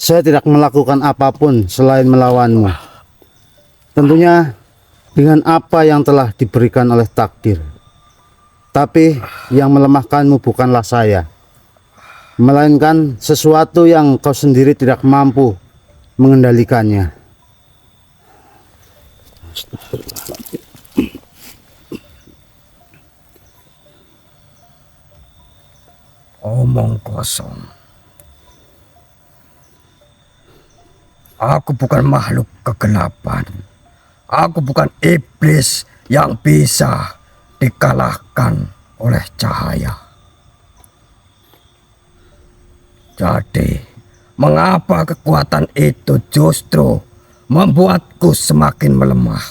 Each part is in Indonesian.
saya tidak melakukan apapun selain melawanmu. Tentunya dengan apa yang telah diberikan oleh takdir. Tapi yang melemahkanmu bukanlah saya, melainkan sesuatu yang kau sendiri tidak mampu mengendalikannya. Omong kosong. Aku bukan makhluk kegelapan. Aku bukan iblis yang bisa dikalahkan oleh cahaya. Jadi, mengapa kekuatan itu justru membuatku semakin melemah?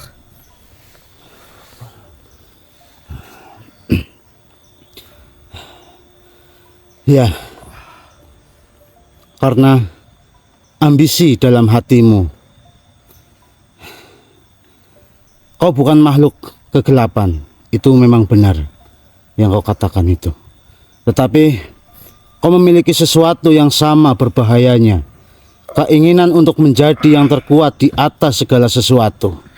Ya, karena ambisi dalam hatimu. Kau bukan makhluk kegelapan, itu memang benar yang kau katakan itu. Tetapi kau memiliki sesuatu yang sama berbahayanya, keinginan untuk menjadi yang terkuat di atas segala sesuatu.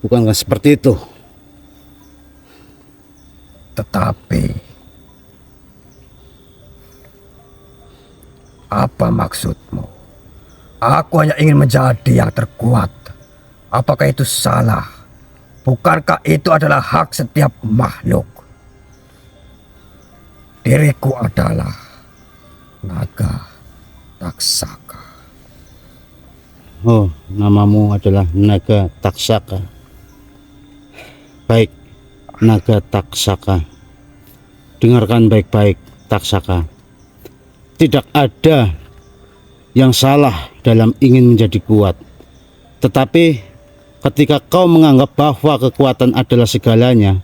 Bukankah seperti itu? Tetapi apa maksudmu? Aku hanya ingin menjadi yang terkuat. Apakah itu salah? Bukankah itu adalah hak setiap makhluk? Diriku adalah naga taksaka. Oh, namamu adalah naga taksaka. Baik, naga taksaka. Dengarkan baik-baik, taksaka. Tidak ada yang salah dalam ingin menjadi kuat. Tetapi ketika kau menganggap bahwa kekuatan adalah segalanya,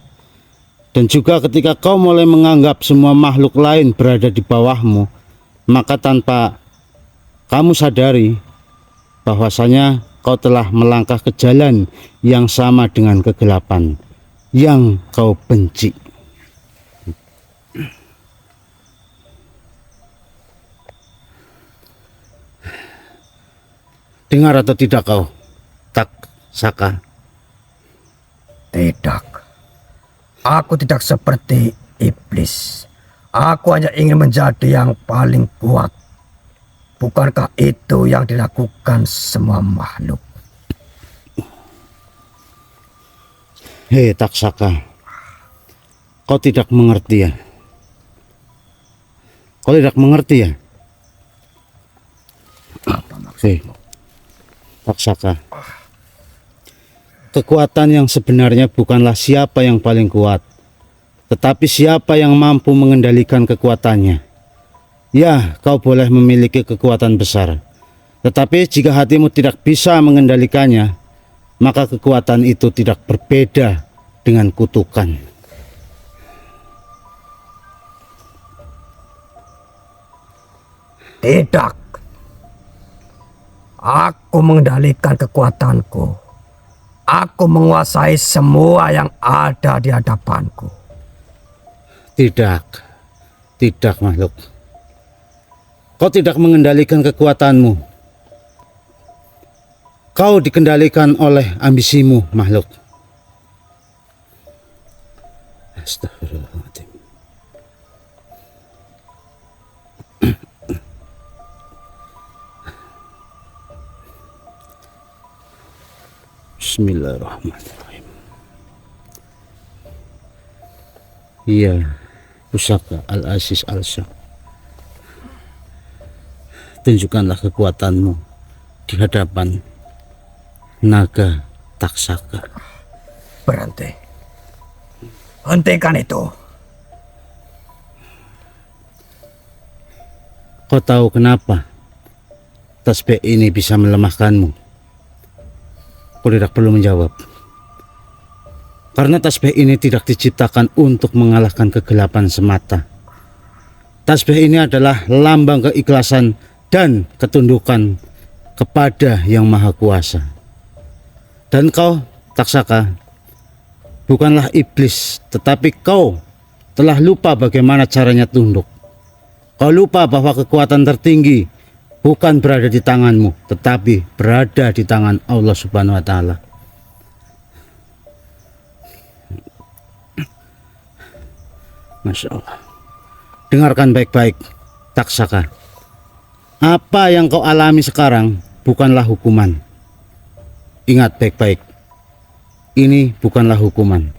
dan juga ketika kau mulai menganggap semua makhluk lain berada di bawahmu, maka tanpa kamu sadari bahwasanya kau telah melangkah ke jalan yang sama dengan kegelapan yang kau benci. Dengar atau tidak kau, taksaka? Tidak. Aku tidak seperti iblis. Aku hanya ingin menjadi yang paling kuat. Bukankah itu yang dilakukan semua makhluk? Hei taksaka, kau tidak mengerti ya? Kau tidak mengerti ya? Apa maksudmu? Hei taksaka, kekuatan yang sebenarnya bukanlah siapa yang paling kuat, tetapi siapa yang mampu mengendalikan kekuatannya. Ya, kau boleh memiliki kekuatan besar, tetapi jika hatimu tidak bisa mengendalikannya, maka kekuatan itu tidak berbeda dengan kutukan. Tidak. Aku mengendalikan kekuatanku. Aku menguasai semua yang ada di hadapanku. Tidak, tidak makhluk. Kau tidak mengendalikan kekuatanmu. Kau dikendalikan oleh ambisimu, makhluk. Astagfirullahaladzim. Bismillahirrahmanirrahim. Iya, pusaka Al-Aziz Al-Syah. Tunjukkanlah kekuatanmu di hadapan naga taksaka. Berhenti. Hentikan itu. Kau tahu kenapa tasbih ini bisa melemahkanmu? Kau tidak perlu menjawab. Karena tasbih ini tidak diciptakan untuk mengalahkan kegelapan semata. Tasbih ini adalah lambang keikhlasan dan ketundukan kepada Yang Maha Kuasa. Dan kau, taksaka, bukanlah iblis, tetapi kau telah lupa bagaimana caranya tunduk. Kau lupa bahwa kekuatan tertinggi bukan berada di tanganmu, tetapi berada di tangan Allah Subhanahu wa Ta'ala. Masya Allah. Dengarkan baik-baik, Taksaka. Apa yang kau alami sekarang bukanlah hukuman. Ingat baik-baik, ini bukanlah hukuman.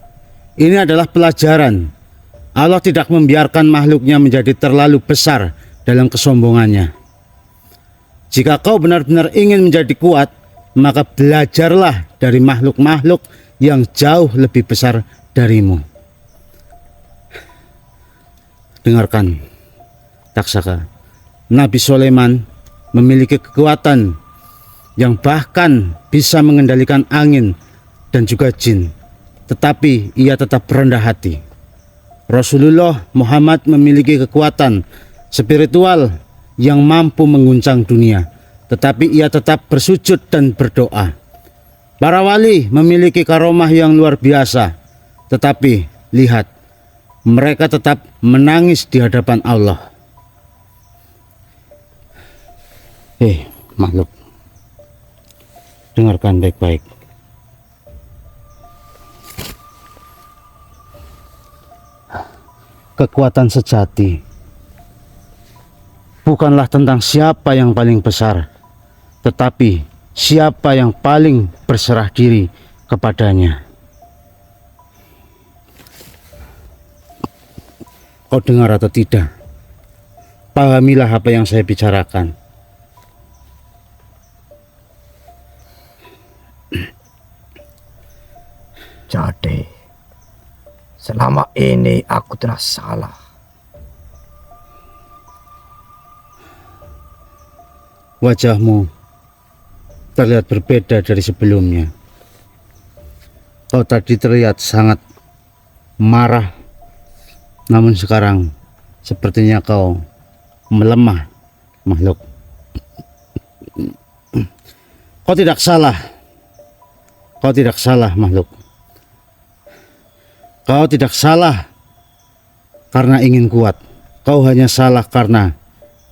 Ini adalah pelajaran. Allah tidak membiarkan makhluknya menjadi terlalu besar dalam kesombongannya. Jika kau benar-benar ingin menjadi kuat, maka belajarlah dari makhluk-makhluk yang jauh lebih besar darimu. Dengarkan, Taksaka. Nabi Sulaiman memiliki kekuatan yang bahkan bisa mengendalikan angin dan juga jin, tetapi ia tetap rendah hati. Rasulullah Muhammad memiliki kekuatan spiritual yang mampu mengguncang dunia, tetapi ia tetap bersujud dan berdoa. Para wali memiliki karomah yang luar biasa, tetapi lihat, mereka tetap menangis di hadapan Allah. Makhluk, dengarkan baik-baik. Kekuatan sejati bukanlah tentang siapa yang paling besar, tetapi siapa yang paling berserah diri kepadanya. Kau dengar atau tidak? Pahamilah apa yang saya bicarakan. Jadi, selama ini aku telah salah. Wajahmu terlihat berbeda dari sebelumnya. Kau tadi terlihat sangat marah, namun sekarang sepertinya kau melemah, makhluk. Kau tidak salah. Kau tidak salah, makhluk. Kau tidak salah karena ingin kuat. Kau hanya salah karena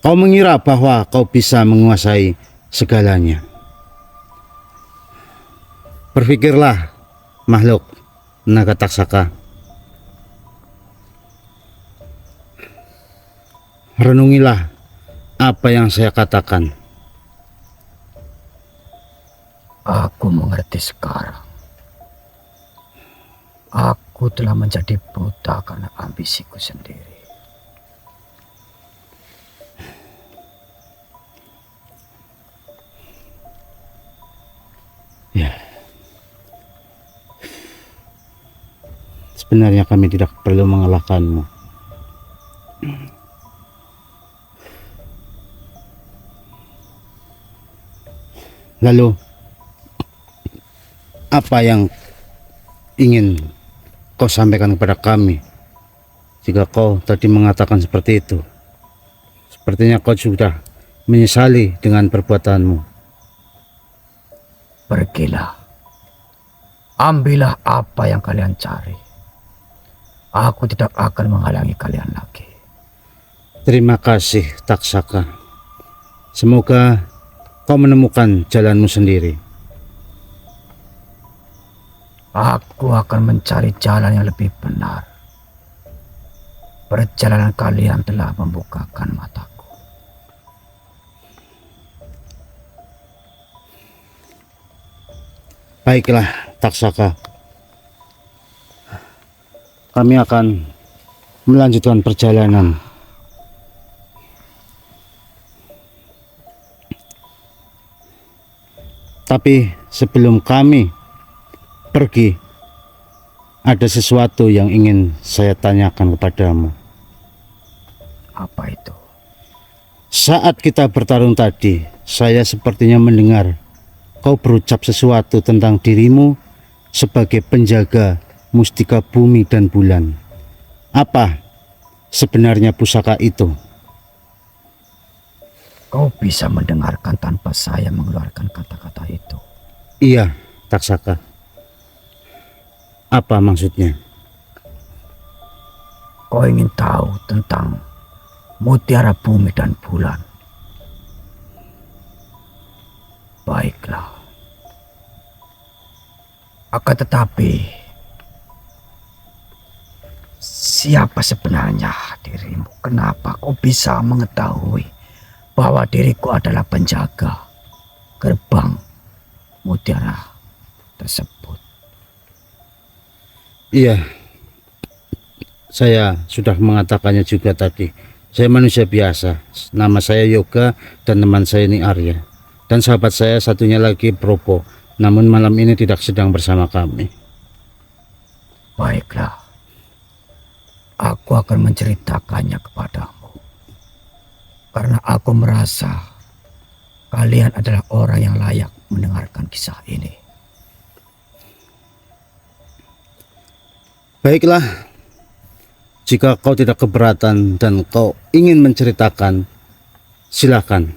kau mengira bahwa kau bisa menguasai segalanya. Berpikirlah, makhluk naga taksaka. Renungilah apa yang saya katakan. Aku mengerti sekarang. Aku telah menjadi buta karena ambisiku sendiri. Ya. Sebenarnya kami tidak perlu mengalahkanmu. Lalu, apa yang ingin kau sampaikan kepada kami jika kau tadi mengatakan seperti itu? Sepertinya kau sudah menyesali dengan perbuatanmu. Pergilah. Ambillah apa yang kalian cari. Aku tidak akan menghalangi kalian lagi. Terima kasih, Taksaka. Semoga kau menemukan jalanmu sendiri. Aku akan mencari jalan yang lebih benar. Perjalanan kalian telah membukakan mataku. Baiklah, Taksaka. Kami akan melanjutkan perjalanan. Tapi sebelum kami pergi, ada sesuatu yang ingin saya tanyakan kepadamu. Apa itu? Saat kita bertarung tadi, saya sepertinya mendengar kau berucap sesuatu tentang dirimu sebagai penjaga mustika bumi dan bulan. Apa sebenarnya pusaka itu? Kau bisa mendengarkan tanpa saya mengeluarkan kata-kata itu. Iya, Taksaka. Apa maksudnya? kau ingin tahu tentang mutiara bumi dan bulan? Baiklah. Akan tetapi, siapa sebenarnya dirimu? Kenapa kau bisa mengetahui bahwa diriku adalah penjaga gerbang mutiara tersebut? Iya, saya sudah mengatakannya juga tadi. Saya manusia biasa. Nama saya Yoga dan teman saya ini Arya. Dan sahabat saya satunya lagi Propo. Namun malam ini tidak sedang bersama kami. Baiklah, aku akan menceritakannya kepadamu. Karena aku merasa kalian adalah orang yang layak mendengarkan kisah ini. Baiklah, jika kau tidak keberatan dan kau ingin menceritakan, silakan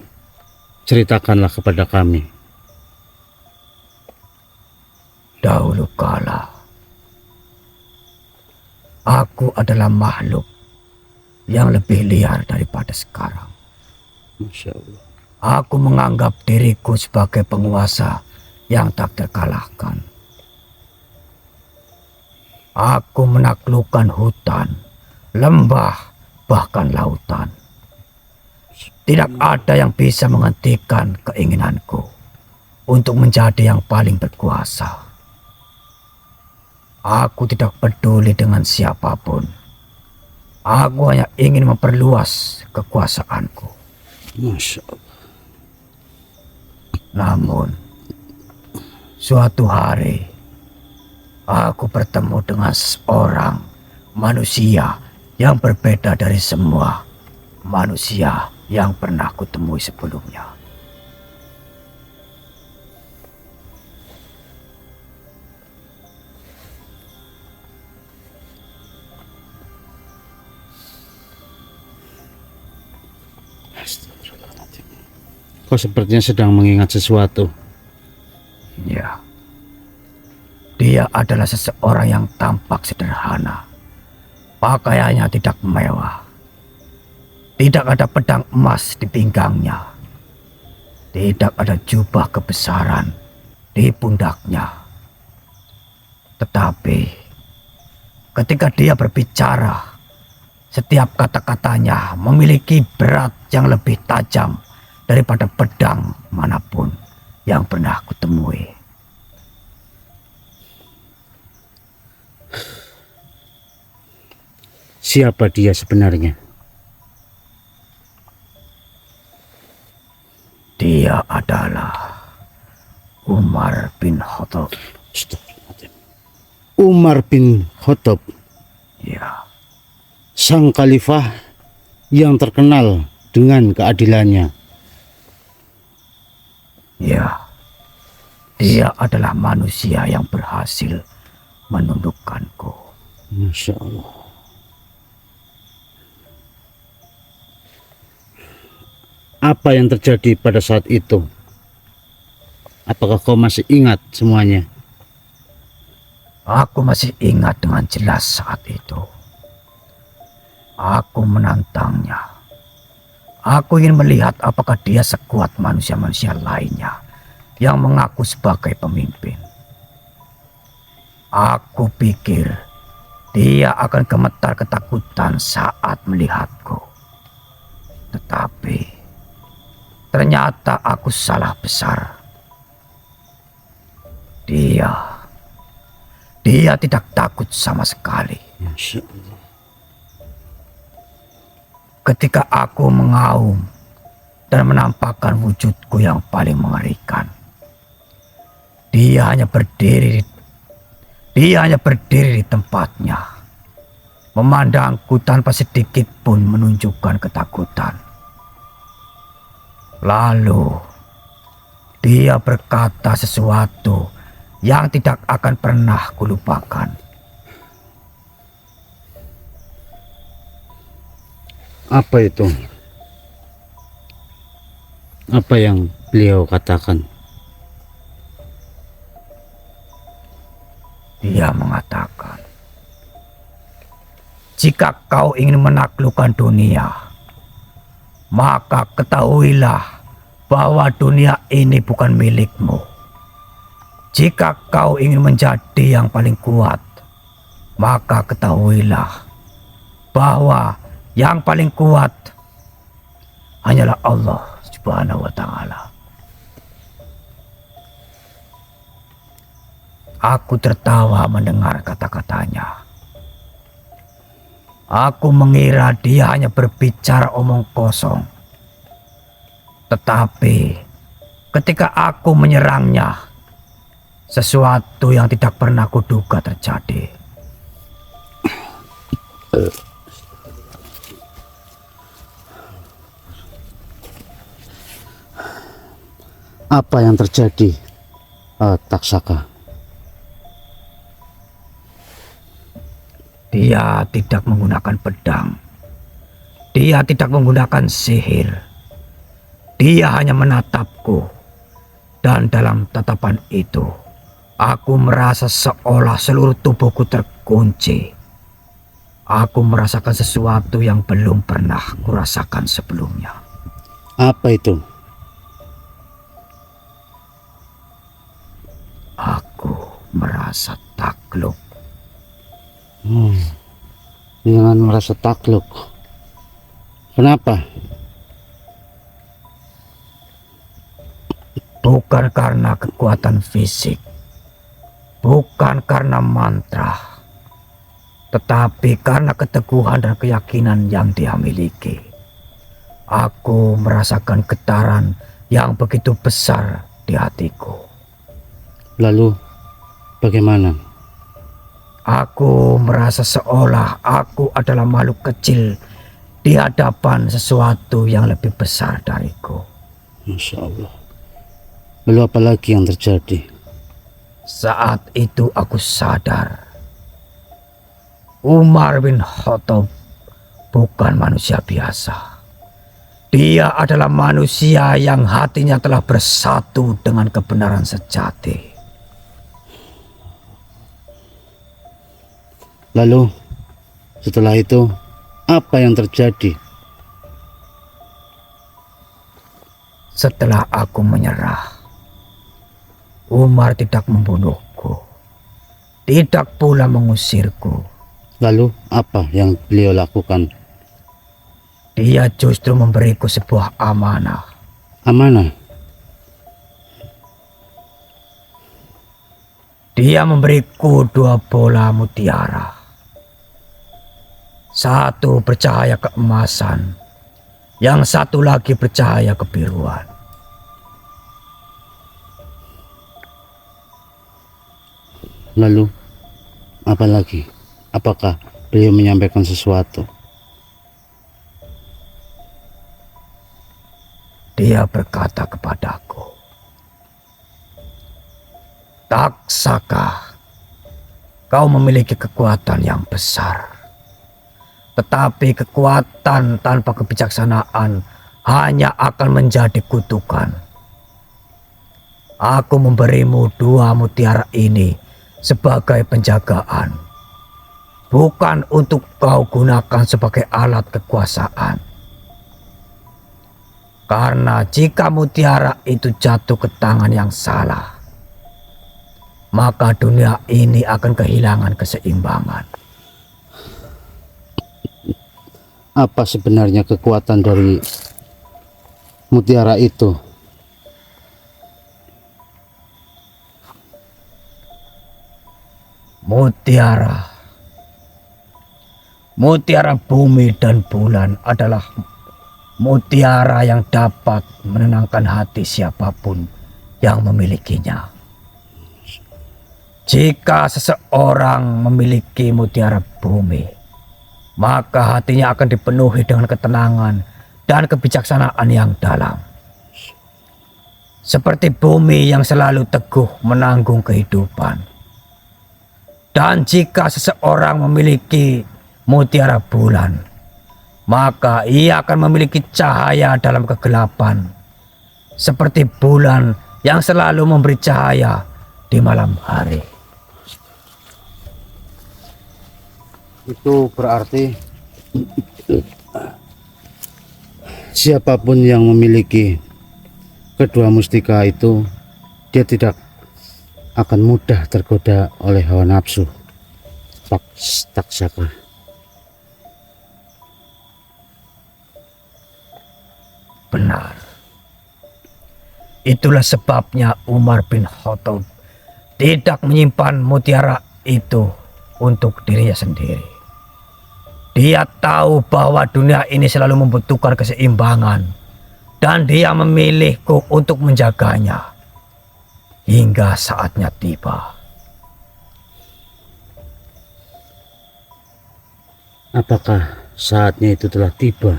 ceritakanlah kepada kami. Dahulu kala, aku adalah makhluk yang lebih liar daripada sekarang. Masya Allah. Aku menganggap diriku sebagai penguasa yang tak terkalahkan. Aku menaklukkan hutan, lembah, bahkan lautan. Tidak ada yang bisa menghentikan keinginanku untuk menjadi yang paling berkuasa. Aku tidak peduli dengan siapapun. Aku hanya ingin memperluas kekuasaanku. Masya Allah. Namun, suatu hari, aku bertemu dengan seorang manusia yang berbeda dari semua manusia yang pernah kutemui sebelumnya. Kau sepertinya sedang mengingat sesuatu. Ya, dia adalah seseorang yang tampak sederhana. Pakaiannya tidak mewah. Tidak ada pedang emas di pinggangnya. Tidak ada jubah kebesaran di pundaknya. Tetapi ketika dia berbicara, setiap kata-katanya memiliki berat yang lebih tajam daripada pedang manapun yang pernah kutemui. Siapa dia sebenarnya? Dia adalah Umar bin Khattab. Umar bin Khattab, Ya, sang khalifah yang terkenal dengan keadilannya. ya. Dia adalah manusia yang berhasil menundukkanku. Masya Allah. Apa yang terjadi pada saat itu? Apakah kau masih ingat semuanya? Aku masih ingat dengan jelas saat itu. Aku menantangnya. Aku ingin melihat apakah dia sekuat manusia-manusia lainnya yang mengaku sebagai pemimpin. Aku pikir dia akan gemetar ketakutan saat melihatku. Tetapi ternyata aku salah besar. Dia tidak takut sama sekali. Masya Allah. Ketika aku mengaum dan menampakkan wujudku yang paling mengerikan, dia hanya berdiri di tempatnya, memandangku tanpa sedikit pun menunjukkan ketakutan. Lalu dia berkata sesuatu yang tidak akan pernah kulupakan. Apa itu? Apa yang beliau katakan? Dia mengatakan, jika kau ingin menaklukkan dunia, maka ketahuilah bahwa dunia ini bukan milikmu. Jika kau ingin menjadi yang paling kuat, maka ketahuilah bahwa yang paling kuat hanyalah Allah Subhanahu wa Ta'ala. Aku tertawa mendengar kata-katanya. Aku mengira dia hanya berbicara omong kosong. Tetapi ketika aku menyerangnya, sesuatu yang tidak pernah kuduga terjadi. Apa yang terjadi, Taksaka? Dia tidak menggunakan pedang. Dia tidak menggunakan sihir. Dia hanya menatapku. Dan dalam tatapan itu, aku merasa seolah seluruh tubuhku terkunci. Aku merasakan sesuatu yang belum pernah kurasakan sebelumnya. Apa itu? Aku merasa takluk. Jangan merasa takluk. Kenapa? Bukan karena kekuatan fisik, bukan karena mantra, tetapi karena keteguhan dan keyakinan yang dia miliki. Aku merasakan getaran yang begitu besar di hatiku. Lalu bagaimana? Aku merasa seolah aku adalah makhluk kecil di hadapan sesuatu yang lebih besar dariku. Masya Allah. Lalu apa lagi yang terjadi? Saat itu aku sadar Umar bin Khattab bukan manusia biasa. Dia adalah manusia yang hatinya telah bersatu dengan kebenaran sejati. Lalu setelah itu apa yang terjadi? Setelah aku menyerah, Umar tidak membunuhku, tidak pula mengusirku. Lalu apa yang beliau lakukan? Dia justru memberiku sebuah amanah. Amanah? Dia memberiku 2 bola mutiara. Satu bercahaya keemasan, yang satu lagi bercahaya kebiruan. Lalu apa lagi? Apakah beliau menyampaikan sesuatu? Dia berkata kepadaku, Taksaka, kau memiliki kekuatan yang besar. Tetapi kekuatan tanpa kebijaksanaan hanya akan menjadi kutukan. Aku memberimu 2 mutiara ini sebagai penjagaan, bukan untuk kau gunakan sebagai alat kekuasaan. Karena jika mutiara itu jatuh ke tangan yang salah, maka dunia ini akan kehilangan keseimbangan. Apa sebenarnya kekuatan dari mutiara itu? Mutiara bumi dan bulan adalah mutiara yang dapat menenangkan hati siapapun yang memilikinya. Jika seseorang memiliki mutiara bumi, maka hatinya akan dipenuhi dengan ketenangan dan kebijaksanaan yang dalam. Seperti bumi yang selalu teguh menanggung kehidupan. Dan jika seseorang memiliki mutiara bulan, maka ia akan memiliki cahaya dalam kegelapan. Seperti bulan yang selalu memberi cahaya di malam hari. Itu berarti siapapun yang memiliki kedua mustika itu, dia tidak akan mudah tergoda oleh hawa nafsu. Taksaka. Benar. Itulah sebabnya Umar bin Khattab tidak menyimpan mutiara itu untuk dirinya sendiri. Dia tahu bahwa dunia ini selalu membutuhkan keseimbangan, dan dia memilihku untuk menjaganya hingga saatnya tiba. Apakah saatnya itu telah tiba?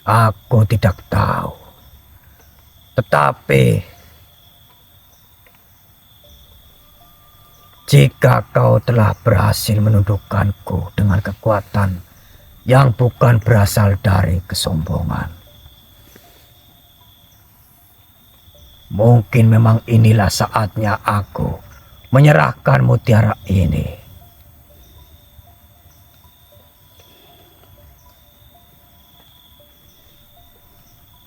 Aku tidak tahu. Tetapi jika kau telah berhasil menundukkanku dengan kekuatan yang bukan berasal dari kesombongan, mungkin memang inilah saatnya aku menyerahkan mutiara ini.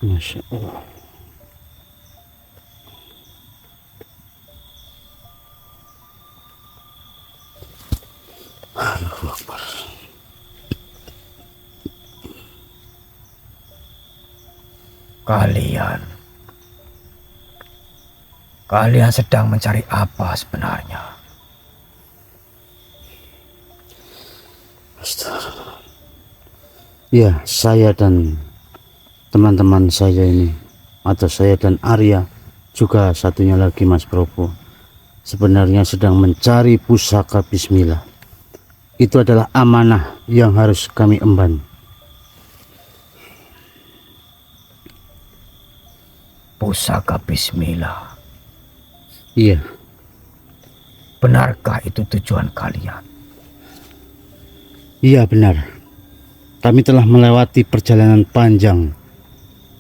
Masya Allah. Allahu Akbar. Kalian sedang mencari apa sebenarnya? Ya, saya dan teman-teman saya ini, atau saya dan Arya, juga satunya lagi Mas Probo, sebenarnya sedang mencari pusaka Bismillah. Itu adalah amanah yang harus kami emban. Pusaka Bismillah. Iya. Benarkah itu tujuan kalian? Iya, benar. Kami telah melewati perjalanan panjang,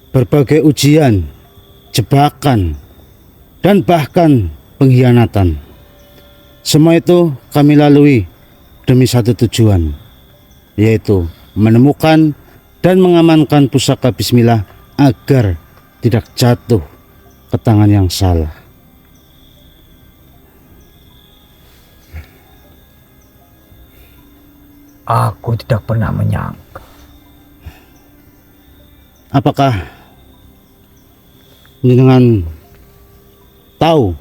berbagai ujian, jebakan, dan bahkan pengkhianatan. Semua itu kami lalui demi satu tujuan, yaitu menemukan dan mengamankan pusaka Bismillah agar tidak jatuh ke tangan yang salah. Aku tidak pernah menyangka. Apakah dengan tahu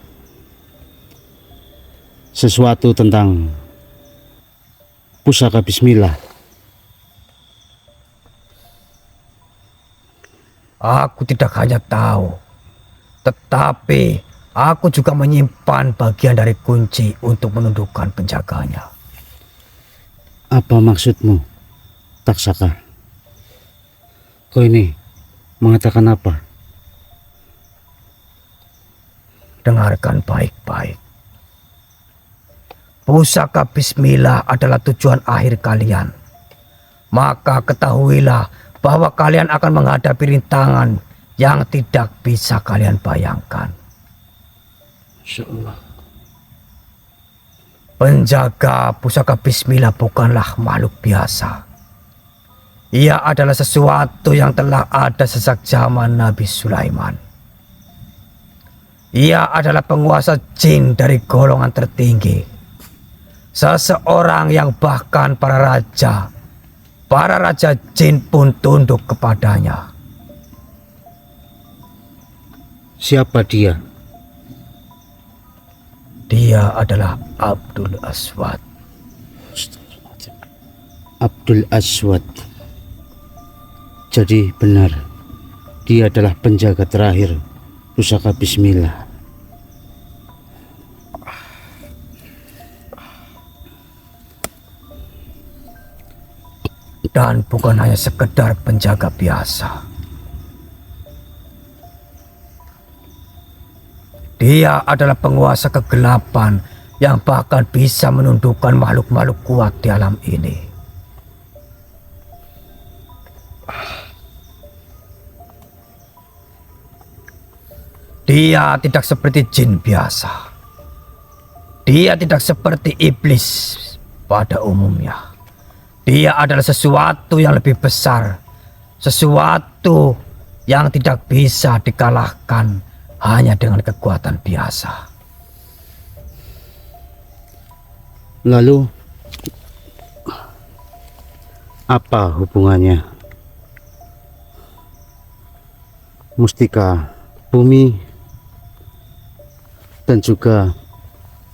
sesuatu tentang pusaka Bismillah? Aku tidak hanya tahu, tetapi aku juga menyimpan bagian dari kunci untuk menundukkan penjaganya. Apa maksudmu, Taksaka? Kau ini mengatakan apa? Dengarkan baik-baik. Pusaka Bismillah adalah tujuan akhir kalian. Maka ketahuilah bahwa kalian akan menghadapi rintangan yang tidak bisa kalian bayangkan. Masya Allah. Penjaga pusaka Bismillah bukanlah makhluk biasa. Ia adalah sesuatu yang telah ada sejak zaman Nabi Sulaiman. Ia adalah penguasa jin dari golongan tertinggi. Seseorang yang bahkan para raja jin pun tunduk kepadanya. Siapa dia? Dia adalah Abdul Aswad. Abdul Aswad. Jadi benar, dia adalah penjaga terakhir pusaka Bismillah. Dan bukan hanya sekedar penjaga biasa. Dia adalah penguasa kegelapan yang bahkan bisa menundukkan makhluk-makhluk kuat di alam ini. Dia tidak seperti jin biasa. Dia tidak seperti iblis pada umumnya. Dia adalah sesuatu yang lebih besar, sesuatu yang tidak bisa dikalahkan hanya dengan kekuatan biasa. Lalu apa hubungannya mustika bumi dan juga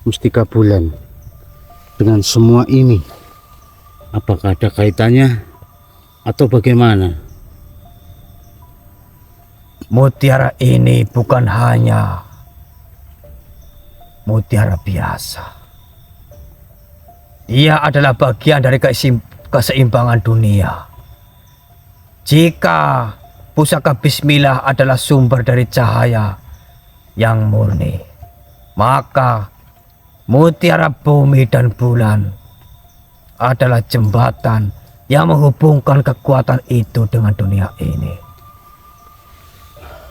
mustika bulan dengan semua ini? Apakah ada kaitannya atau bagaimana? Mutiara ini bukan hanya mutiara biasa. Ia adalah bagian dari keseimbangan dunia. Jika pusaka Bismillah adalah sumber dari cahaya yang murni, maka mutiara bumi dan bulan adalah jembatan yang menghubungkan kekuatan itu dengan dunia ini.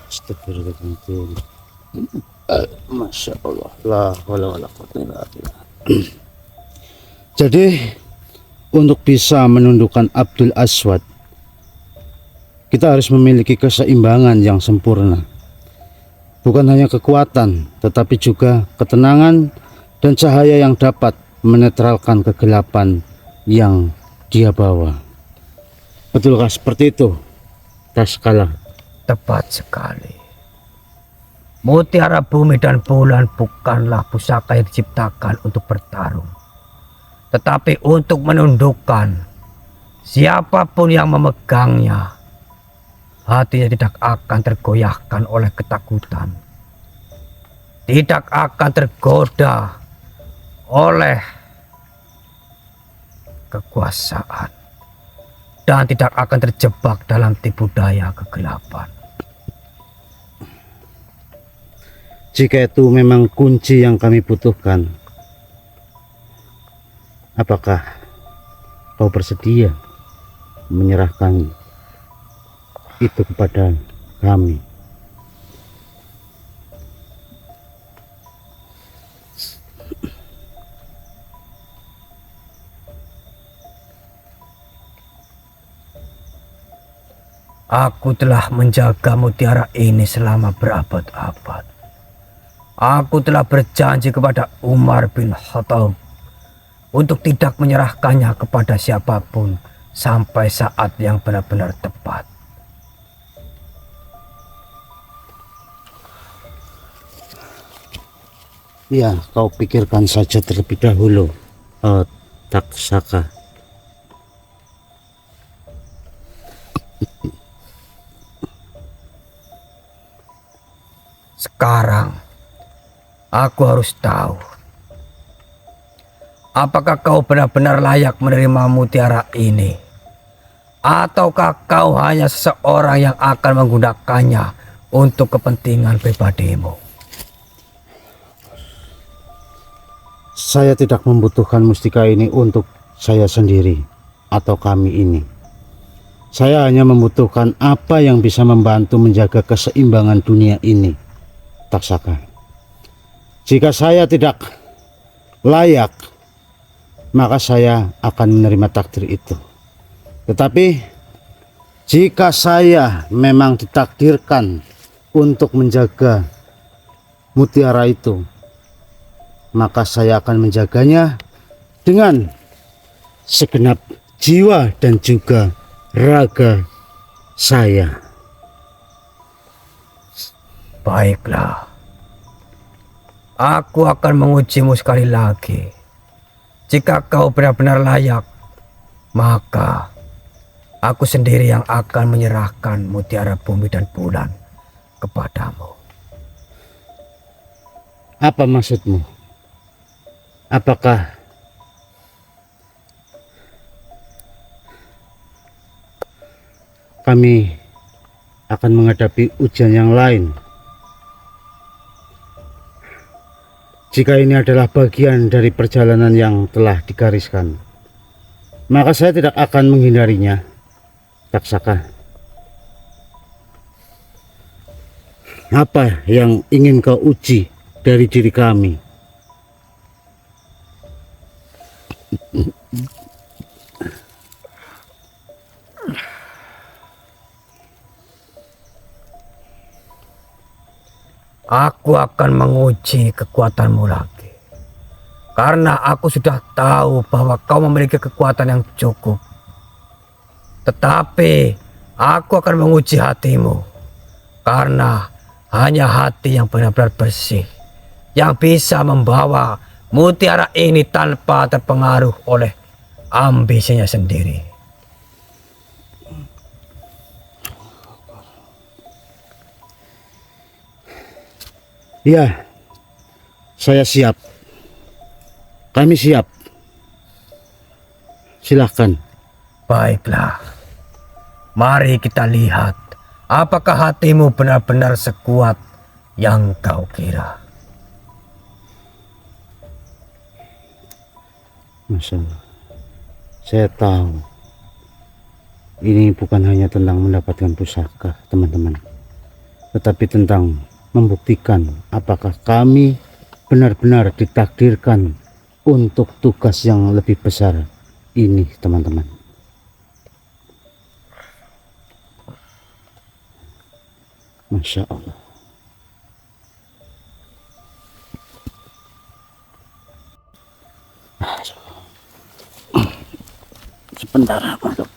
Astagfirullahaladzim. Masya Allah, la haula wala quwwata illa billah. Jadi untuk bisa menundukkan Abdul Aswad, kita harus memiliki keseimbangan yang sempurna. Bukan hanya kekuatan, tetapi juga ketenangan dan cahaya yang dapat menetralkan kegelapan yang dia bawa. Betulkah seperti itu, Tatkala? Tepat sekali. Mutiara bumi dan bulan bukanlah pusaka yang diciptakan untuk bertarung, tetapi untuk menundukkan. Siapapun yang memegangnya, hatinya tidak akan tergoyahkan oleh ketakutan, tidak akan tergoda oleh kekuasaan, dan tidak akan terjebak dalam tipu daya kegelapan. Jika itu memang kunci yang kami butuhkan, apakah kau bersedia menyerahkan itu kepada kami? Aku telah menjaga mutiara ini selama berabad-abad. Aku telah berjanji kepada Umar bin Khattab untuk tidak menyerahkannya kepada siapapun sampai saat yang benar-benar tepat. Ya, kau pikirkan saja terlebih dahulu, Taksaka. Sekarang aku harus tahu, apakah kau benar-benar layak menerima mutiara ini, ataukah kau hanya seseorang yang akan menggunakannya untuk kepentingan pribadimu? Saya tidak membutuhkan mustika ini untuk saya sendiri atau kami ini. Saya hanya membutuhkan apa yang bisa membantu menjaga keseimbangan dunia ini, Taksaka. Jika saya tidak layak, maka saya akan menerima takdir itu. Tetapi jika saya memang ditakdirkan untuk menjaga mutiara itu, maka saya akan menjaganya dengan segenap jiwa dan juga raga saya. Baiklah, aku akan mengujimu sekali lagi. Jika kau benar-benar layak, maka aku sendiri yang akan menyerahkan mutiara bumi dan bulan kepadamu. Apa maksudmu? Apakah kami akan menghadapi ujian yang lain? Jika ini adalah bagian dari perjalanan yang telah digariskan, maka saya tidak akan menghindarinya, Taksaka. Apa yang ingin kau uji dari diri kami? Aku akan menguji kekuatanmu lagi. Karena aku sudah tahu bahwa kau memiliki kekuatan yang cukup. Tetapi aku akan menguji hatimu. Karena hanya hati yang benar-benar bersih yang bisa membawa mutiara ini tanpa terpengaruh oleh ambisinya sendiri. Ya, saya siap. Kami siap. Silahkan. Baiklah, mari kita lihat apakah hatimu benar-benar sekuat yang kau kira. Masya Allah. Saya tahu ini bukan hanya tentang mendapatkan pusaka, teman-teman, tetapi tentang membuktikan apakah kami benar-benar ditakdirkan untuk tugas yang lebih besar ini, teman-teman. Masya Allah. Sebentar, masuk.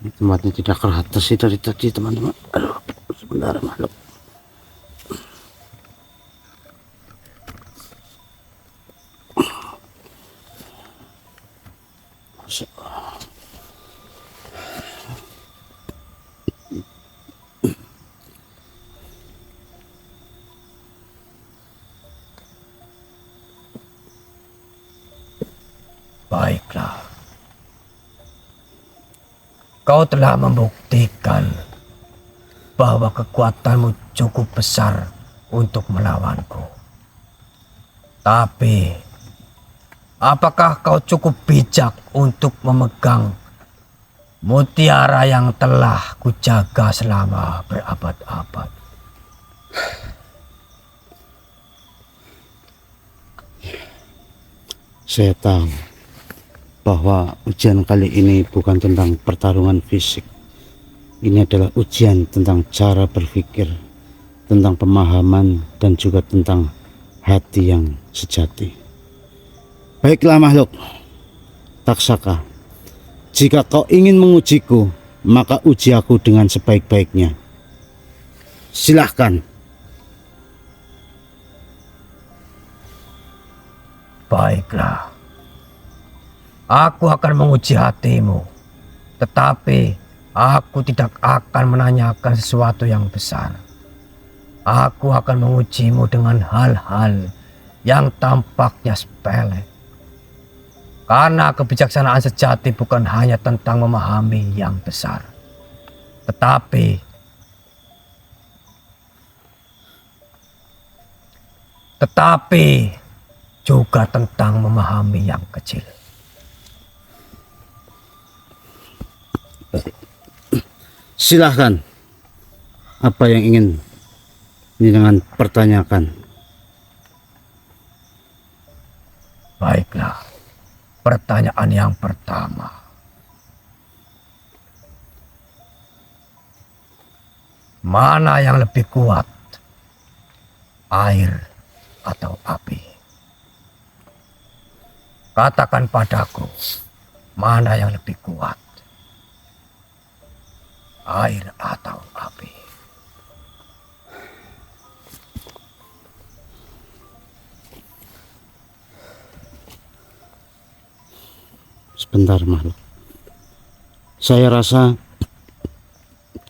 Ini tempatnya tidak rata sih dari tadi, teman-teman. Aduh, sebentar, makhluk. Masya Allah. Baiklah, kau telah membuktikan bahwa kekuatanmu cukup besar untuk melawanku. Tapi, apakah kau cukup bijak untuk memegang mutiara yang telah kujaga selama berabad-abad? Saya tahu bahwa ujian kali ini bukan tentang pertarungan fisik. Ini adalah ujian tentang cara berpikir, tentang pemahaman, dan juga tentang hati yang sejati. Baiklah makhluk Taksaka, jika kau ingin mengujiku, maka uji aku dengan sebaik-baiknya. Silahkan. Baiklah. Aku akan menguji hatimu, tetapi aku tidak akan menanyakan sesuatu yang besar. Aku akan mengujimu dengan hal-hal yang tampaknya sepele. Karena kebijaksanaan sejati bukan hanya tentang memahami yang besar, tetapi juga tentang memahami yang kecil. Silahkan. Apa yang ingin dengan pertanyakan? Baiklah, pertanyaan yang pertama. Mana yang lebih kuat? Air atau api? Katakan padaku, mana yang lebih kuat? Air atau api? Sebentar makhluk. Saya rasa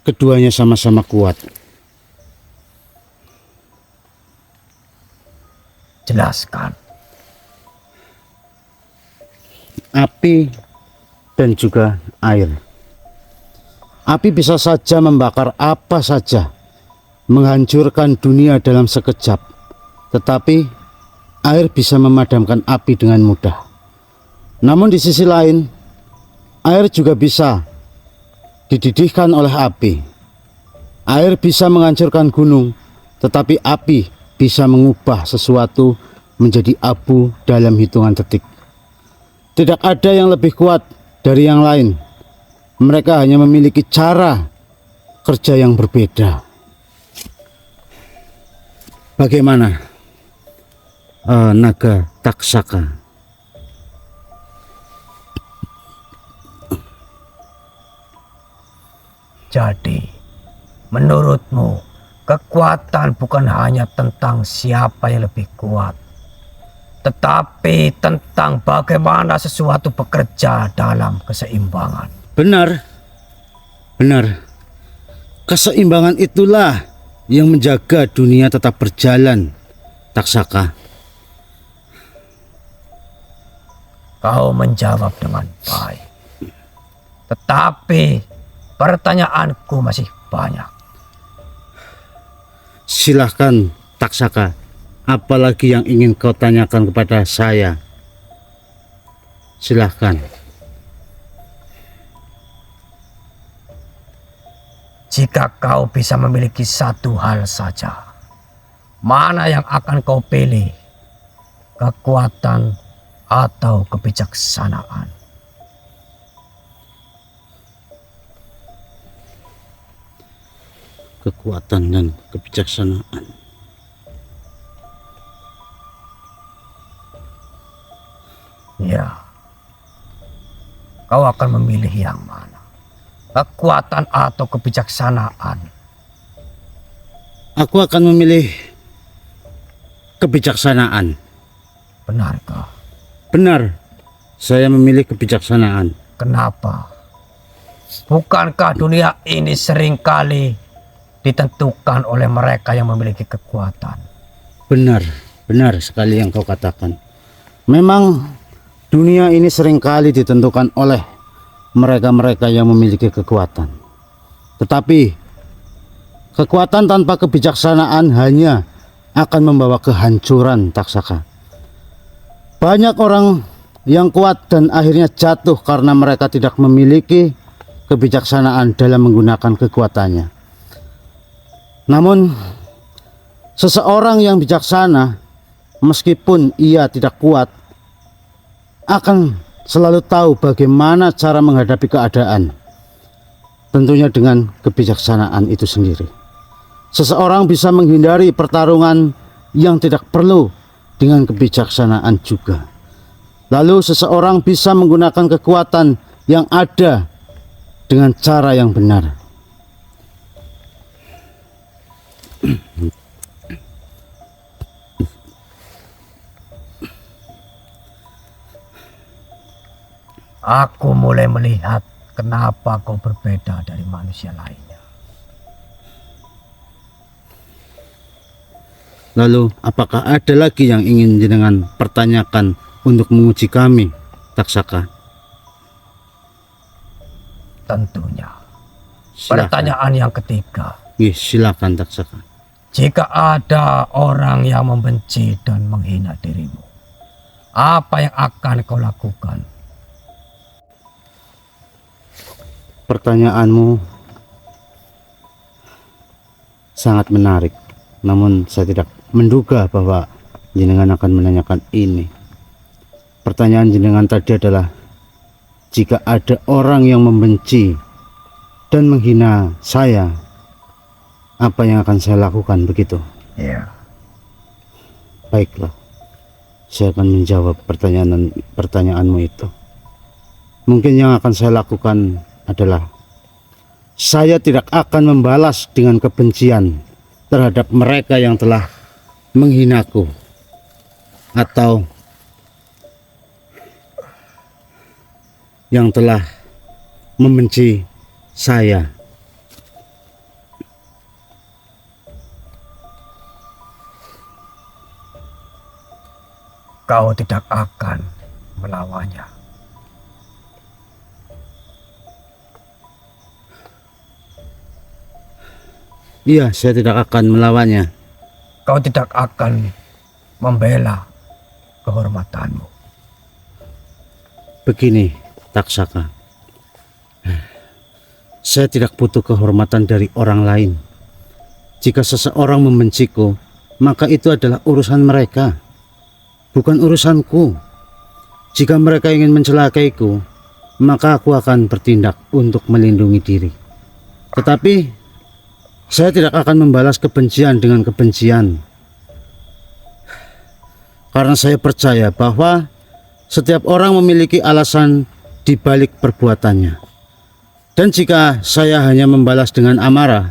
keduanya sama-sama kuat. Jelaskan. Api dan juga air. Api bisa saja membakar apa saja, menghancurkan dunia dalam sekejap. Tetapi air bisa memadamkan api dengan mudah. Namun di sisi lain, air juga bisa dididihkan oleh api. Air bisa menghancurkan gunung, tetapi api bisa mengubah sesuatu menjadi abu dalam hitungan detik. Tidak ada yang lebih kuat dari yang lain. Mereka hanya memiliki cara kerja yang berbeda. Bagaimana naga taksaka? Jadi, menurutmu, kekuatan bukan hanya tentang siapa yang lebih kuat, tetapi tentang bagaimana sesuatu bekerja dalam keseimbangan. Benar, benar. Keseimbangan itulah yang menjaga dunia tetap berjalan, taksaka. Kau menjawab dengan baik. Tetapi pertanyaanku masih banyak. Silahkan, taksaka. Apalagi yang ingin kau tanyakan kepada saya? Silahkan. Jika kau bisa memiliki satu hal saja, mana yang akan kau pilih? Kekuatan atau kebijaksanaan? Kekuatan dan kebijaksanaan. Ya, kau akan memilih yang mana? Kekuatan atau kebijaksanaan? Aku akan memilih kebijaksanaan. Benarkah? Benar, saya memilih kebijaksanaan. Kenapa? Bukankah dunia ini seringkali ditentukan oleh mereka yang memiliki kekuatan? Benar, benar sekali yang kau katakan. Memang dunia ini seringkali ditentukan oleh mereka-mereka yang memiliki kekuatan. Tetapi kekuatan tanpa kebijaksanaan hanya akan membawa kehancuran, taksaka. Banyak orang yang kuat dan akhirnya jatuh karena mereka tidak memiliki kebijaksanaan dalam menggunakan kekuatannya. Namun seseorang yang bijaksana, meskipun ia tidak kuat, akan selalu tahu bagaimana cara menghadapi keadaan. Tentunya dengan kebijaksanaan itu sendiri. Seseorang bisa menghindari pertarungan yang tidak perlu dengan kebijaksanaan juga. Lalu seseorang bisa menggunakan kekuatan yang ada dengan cara yang benar. Aku mulai melihat kenapa kau berbeda dari manusia lainnya. Lalu apakah ada lagi yang ingin jenengan pertanyakan untuk menguji kami, taksaka? Tentunya. Silakan. Pertanyaan yang ketiga. Silakan, taksaka. Jika ada orang yang membenci dan menghina dirimu, apa yang akan kau lakukan? Pertanyaanmu sangat menarik, namun saya tidak menduga bahwa jenengan akan menanyakan ini. Pertanyaan jenengan tadi adalah, jika ada orang yang membenci dan menghina saya, apa yang akan saya lakukan, begitu? Ya. Baiklah, saya akan menjawab pertanyaanmu itu. Mungkin yang akan saya lakukan adalah, saya tidak akan membalas dengan kebencian terhadap mereka yang telah menghinaku atau yang telah membenci saya. Kau tidak akan melawannya. Iya, saya tidak akan melawannya. Kau tidak akan membela kehormatanmu. Begini, Taksaka. Saya tidak butuh kehormatan dari orang lain. Jika seseorang membenciku, maka itu adalah urusan mereka, bukan urusanku. Jika mereka ingin mencelakaiku, maka aku akan bertindak untuk melindungi diri. Tetapi saya tidak akan membalas kebencian dengan kebencian, karena saya percaya bahwa setiap orang memiliki alasan di balik perbuatannya. Dan jika saya hanya membalas dengan amarah,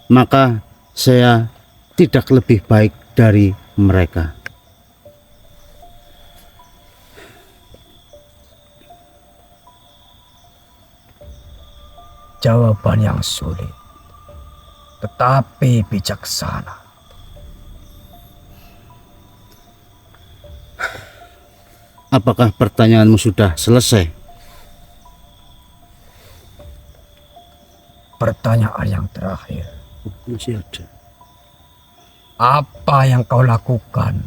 maka saya tidak lebih baik dari mereka. Jawaban yang sulit, tetapi bijaksana. Apakah pertanyaanmu sudah selesai? Pertanyaan yang terakhir. Masih ada. Apa yang kau lakukan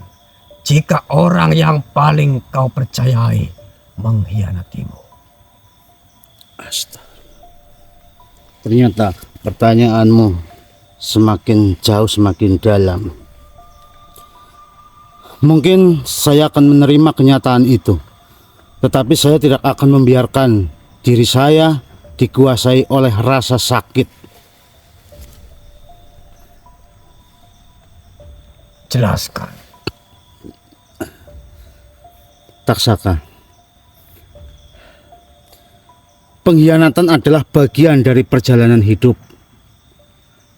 jika orang yang paling kau percayai mengkhianatimu? Astaga. Ternyata pertanyaanmu semakin jauh semakin dalam. Mungkin saya akan menerima kenyataan itu, tetapi saya tidak akan membiarkan diri saya dikuasai oleh rasa sakit. Jelaskan. Taksaka, pengkhianatan adalah bagian dari perjalanan hidup.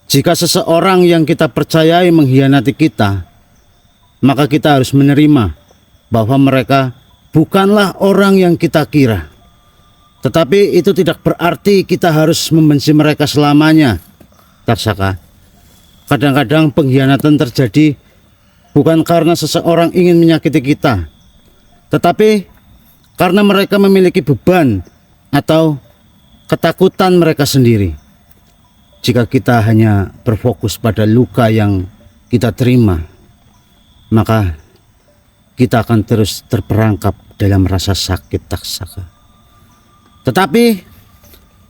Jika seseorang yang kita percayai mengkhianati kita, maka kita harus menerima bahwa mereka bukanlah orang yang kita kira. Tetapi itu tidak berarti kita harus membenci mereka selamanya, Taksaka. Kadang-kadang pengkhianatan terjadi bukan karena seseorang ingin menyakiti kita, tetapi karena mereka memiliki beban atau ketakutan mereka sendiri. Jika kita hanya berfokus pada luka yang kita terima, maka kita akan terus terperangkap dalam rasa sakit, Taksaka. Tetapi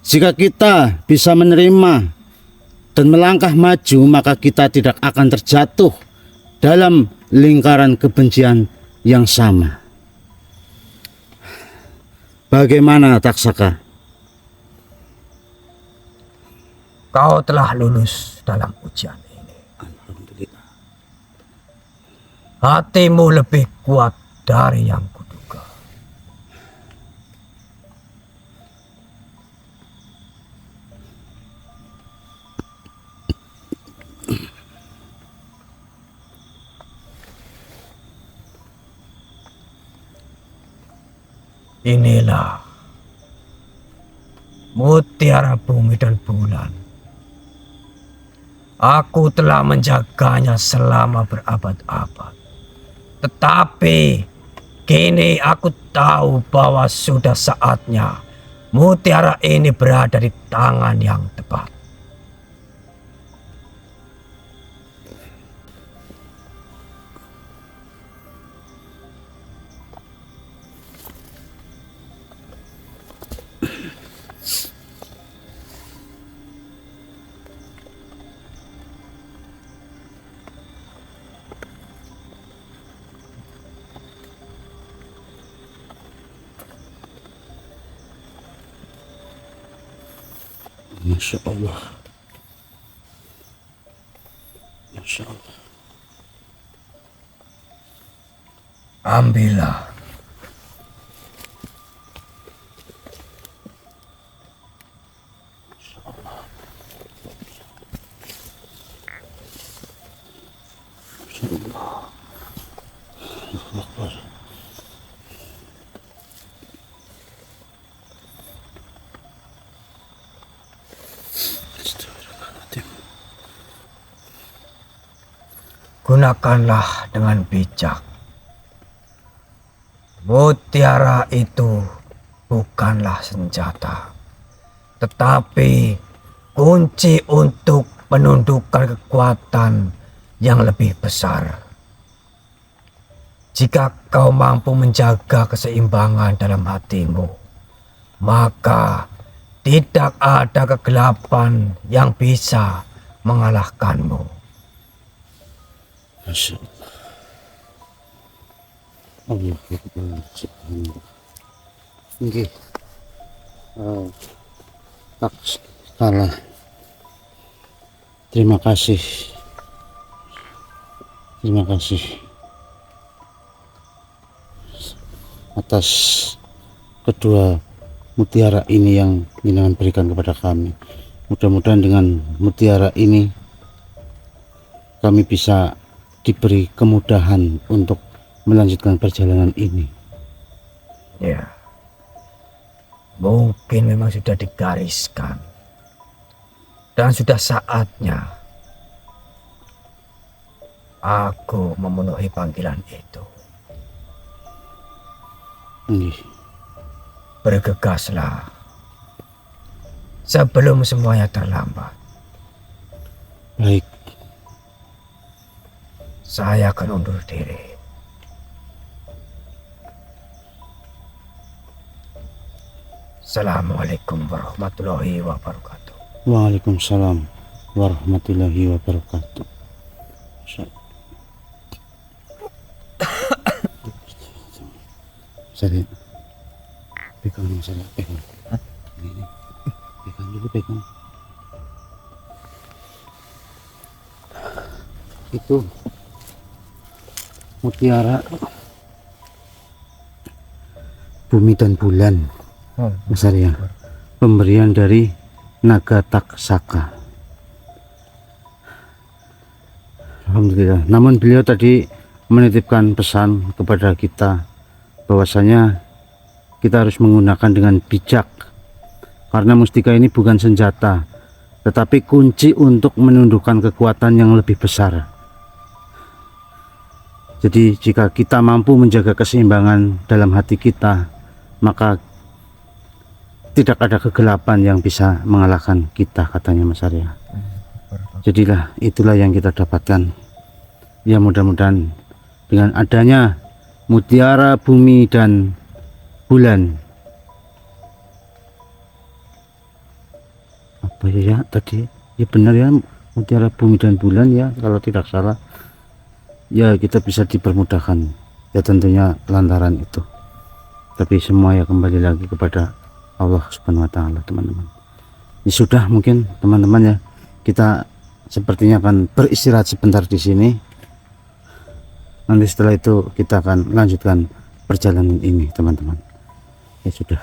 jika kita bisa menerima dan melangkah maju, maka kita tidak akan terjatuh dalam lingkaran kebencian yang sama. Bagaimana, Taksaka? Kau telah lulus dalam ujian ini. Alhamdulillah. Hatimu lebih kuat dari yang kuduga. Inilah mutiara bumi dan bulan. Aku telah menjaganya selama berabad-abad. Tetapi kini aku tahu bahwa sudah saatnya mutiara ini berada di tangan yang tepat. Masya Allah. Masya Allah. Ambillah. Gunakanlah dengan bijak. Mutiara itu bukanlah senjata, tetapi kunci untuk penundukan kekuatan yang lebih besar. Jika kau mampu menjaga keseimbangan dalam hatimu, maka tidak ada kegelapan yang bisa mengalahkanmu. Masya Allah. Allah Akbar. Subhanallah. Nggih. Tak kalah. Terima kasih. Terima kasih atas kedua mutiara ini yang jenengan berikan kepada kami. Mudah-mudahan dengan mutiara ini kami bisa diberi kemudahan untuk melanjutkan perjalanan ini. Ya, mungkin memang sudah digariskan dan sudah saatnya aku memenuhi panggilan itu. Bergegaslah sebelum semuanya terlambat. Baik. Saya akan undur diri. Assalamualaikum warahmatullahi wabarakatuh. Waalaikumsalam warahmatullahi wabarakatuh. Saya pegang saya pegang. Ini pegang dulu pegang. Itu mutiara bumi dan bulan, Mas Arya. Pemberian dari naga taksaka. Alhamdulillah. Namun beliau tadi menitipkan pesan kepada kita bahwasanya kita harus menggunakan dengan bijak, karena mustika ini bukan senjata tetapi kunci untuk menundukkan kekuatan yang lebih besar. Jadi jika kita mampu menjaga keseimbangan dalam hati kita, maka tidak ada kegelapan yang bisa mengalahkan kita, katanya Mas Arya. Jadilah itulah yang kita dapatkan. Ya, mudah-mudahan dengan adanya mutiara bumi dan bulan, apa ya tadi ya, benar ya, mutiara bumi dan bulan ya kalau tidak salah ya, kita bisa dipermudahkan ya, tentunya lantaran itu. Tapi semua ya kembali lagi kepada Allah Subhanahu wa taala, teman-teman. Ini sudah mungkin teman-teman ya, kita sepertinya akan beristirahat sebentar di sini. Nanti setelah itu kita akan lanjutkan perjalanan ini, teman-teman. Ya sudah.